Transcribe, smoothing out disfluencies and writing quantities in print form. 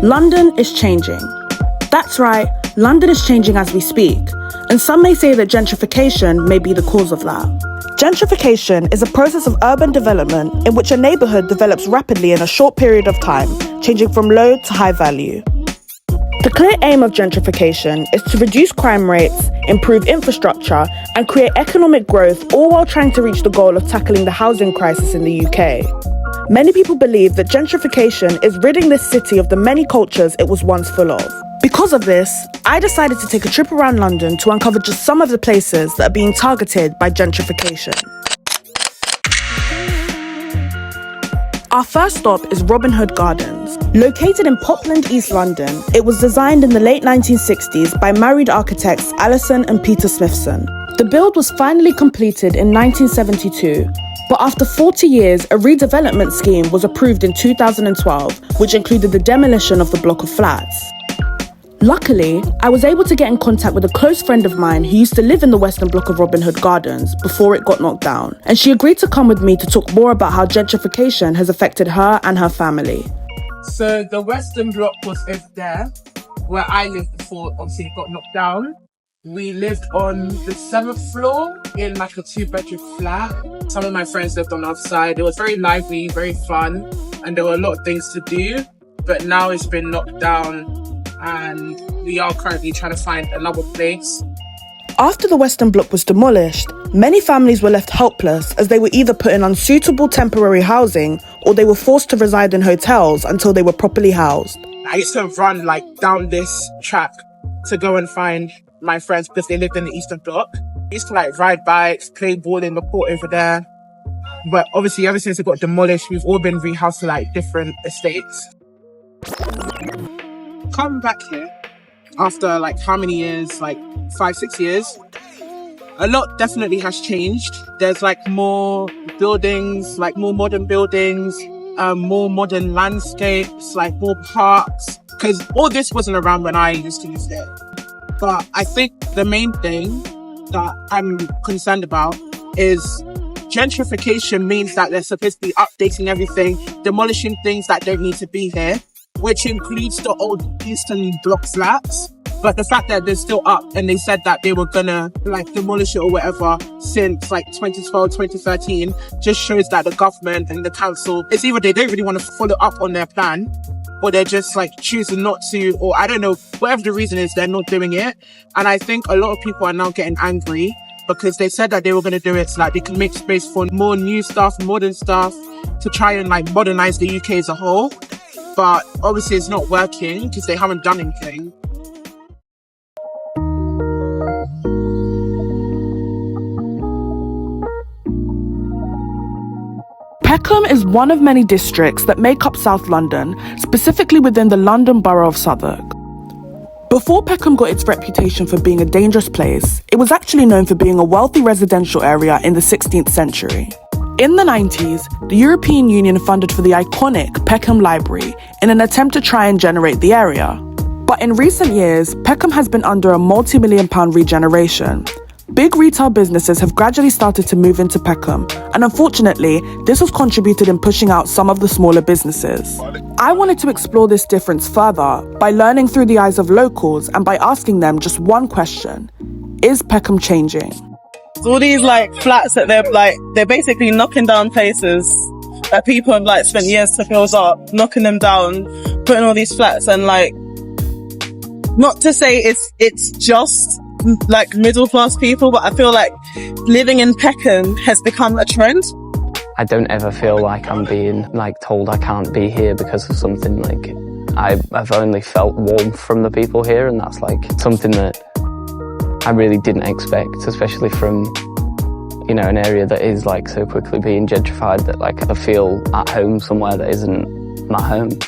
London is changing. That's right, London is changing as we speak, and some may say that gentrification may be the cause of that. Gentrification is a process of urban development in which a neighbourhood develops rapidly in a short period of time, changing from low to high value. The clear aim of gentrification is to reduce crime rates, improve infrastructure, and create economic growth, all while trying to reach the goal of tackling the housing crisis in the UK. Many people believe that gentrification is ridding this city of the many cultures it was once full of. Because of this, I decided to take a trip around London to uncover just some of the places that are being targeted by gentrification. Our first stop is Robin Hood Gardens. Located in Popland, East London, it was designed in the late 1960s by married architects Alison and Peter Smithson. The build was finally completed in 1972, but after 40 years, a redevelopment scheme was approved in 2012, which included the demolition of the block of flats. Luckily, I was able to get in contact with a close friend of mine who used to live in the western block of Robin Hood Gardens before it got knocked down, and she agreed to come with me to talk more about how gentrification has affected her and her family. So the western block was over there, where I lived before obviously it got knocked down. We lived on the 7th floor in like a 2-bedroom flat. Some of my friends lived on the other side. It was very lively, very fun, and there were a lot of things to do, but now it's been knocked down and we are currently trying to find another place. After the Western Block was demolished, many families were left helpless as they were either put in unsuitable temporary housing or they were forced to reside in hotels until they were properly housed. I used to run like down this track to go and find my friends because they lived in the Eastern Block. I used to like ride bikes, play ball in the court over there. But obviously ever since it got demolished, we've all been rehoused to like different estates. Come back here after like how many years, like 5-6 years, a lot definitely has changed. There's like more buildings, like more modern buildings, more modern landscapes, like more parks, because all this wasn't around when I used to live there. But I think the main thing that I'm concerned about is gentrification means that they're supposed to be updating everything, demolishing things that don't need to be here, which includes the old Eastern Block flats. But the fact that they're still up and they said that they were gonna like demolish it or whatever since like 2012, 2013 just shows that the government and the council, it's either they don't really want to follow up on their plan or they're just like choosing not to, or I don't know, whatever the reason is, they're not doing it. And I think a lot of people are now getting angry because they said that they were going to do it so that they can make space for more new stuff, modern stuff, to try and like modernize the UK as a whole. But obviously it's not working because they haven't done anything. Peckham is one of many districts that make up South London, specifically within the London Borough of Southwark. Before Peckham got its reputation for being a dangerous place, it was actually known for being a wealthy residential area in the 16th century. In the 90s, the European Union funded for the iconic Peckham Library in an attempt to try and generate the area. But in recent years, Peckham has been under a multi-million-pound regeneration. Big retail businesses have gradually started to move into Peckham, and unfortunately, this has contributed in pushing out some of the smaller businesses. I wanted to explore this difference further by learning through the eyes of locals and by asking them just one question: is Peckham changing? All these like flats that they're basically knocking down places that people have like spent years to build up, knocking them down, putting all these flats, and like, not to say it's just like middle class people, but I feel like living in Peckham has become a trend. I don't ever feel like I'm being like told I can't be here because of something. Like I've only felt warmth from the people here, and that's like something that I really didn't expect, especially from, you know, an area that is like so quickly being gentrified, that like I feel at home somewhere that isn't my home.